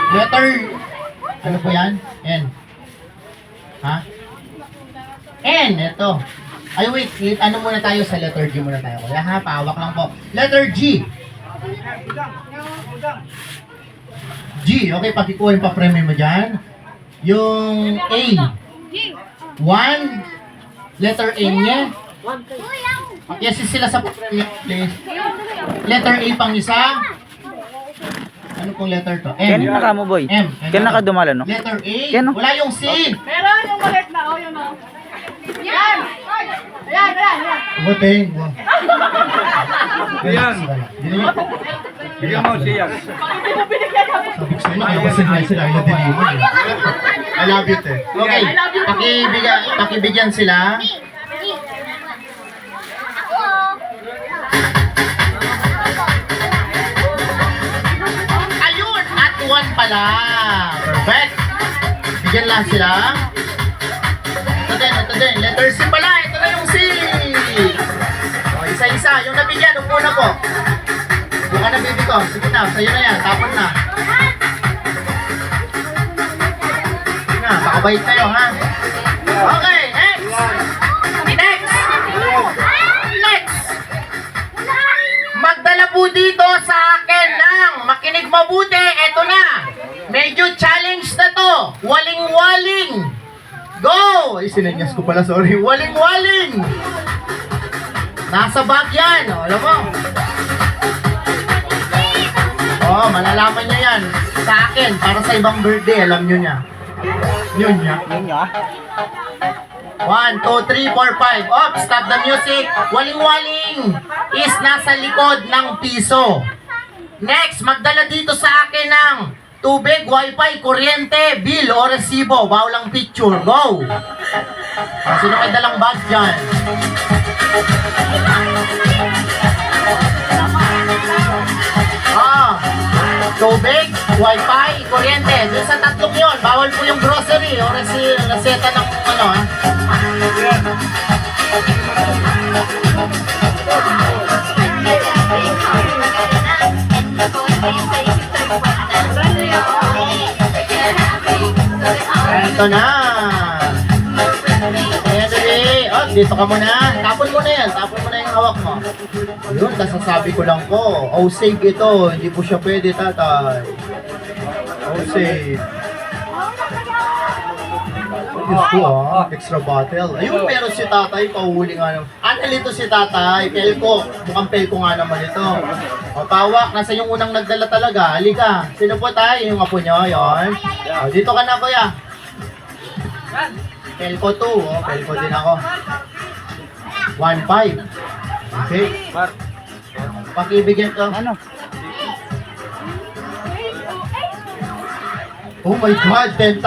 Letter, ano po yan? N. Ha? N, ito. Ay, wait, ano muna tayo sa letter G muna tayo. Kaya ha, pawak lang po. Letter G. G, okay, pakikuha yung pa-frame mo dyan. Yung A. 1, letter A niya. Yes, sila sa pa-frame niya, please. Letter A pang isa. Ano pong letter to? M. Ken naka mo boy. M. Ken naka dumala no. Letter A. Ken, no? Wala yung C. Meron yung ulit na, oh, yun o. Yan! Ayan, ayan, ayan. Buting. Yan. Bigyan mo siya. Hindi mo binigyan kami. Sabi ko sa'yo, ayaw kasi nga sila, ayaw din mo. I love you, te. Okay, pakibigyan sila. Ayun! At 1 pala. Perfect. Bigyan lang sila. Ito din. Letter C pala. Ito na yung C. O, isa-isa. Yung nabigyan, yung muna po. Yung ka na, baby ko. Sige na, sa'yo na yan. Tapon na. Sige na, pakabait kayo, ha? Okay, next! Next! Magdala po dito sa akin ng makinig mabuti. Eto na. Medyo challenge na to. Waling-waling. Go! Ay, sinenyas ko pala, sorry. Waling-waling! Nasa bag yan. O, alam mo. Oh, malalaman niya yan. Sa akin, para sa ibang birthday, alam nyo niya. Yun niya. Yun nyo ah. 1, 2, 3, 4, 5. Op, stop the music. Waling-waling is nasa likod ng piso. Next, magdala dito sa akin ng tubig, wifi, kuryente, bill o resibo. Bawal ang picture. Go! Sino may dalang bag dyan? Tubig, wifi, kuryente. Doon sa tatlong yun, bawal po yung grocery o reseta ng ano ha. Ito na. Ayan, dali. Oh, dito ka muna. Tapon mo na yan. Tapon mo na yung hawak mo. Yun, nasasabi ko lang po. O-save ito. Hindi po siya pwede, tatay. O-save. Diyos ko extra bottle. Ayun, meron si tatay. Pauhuli nga naman. Nalito si tatay. Pelko. Mukhang pelko nga naman ito. O, tawak. Nasa yung unang nagdala talaga. Halika. Sino po tayo? Yung apo nyo. Yun. O, dito ka na, kuya. Pelko 2. O, pelko din ako. 1.5. Okay. Pakibigyan ka. Ano? Oh my God, 10,000.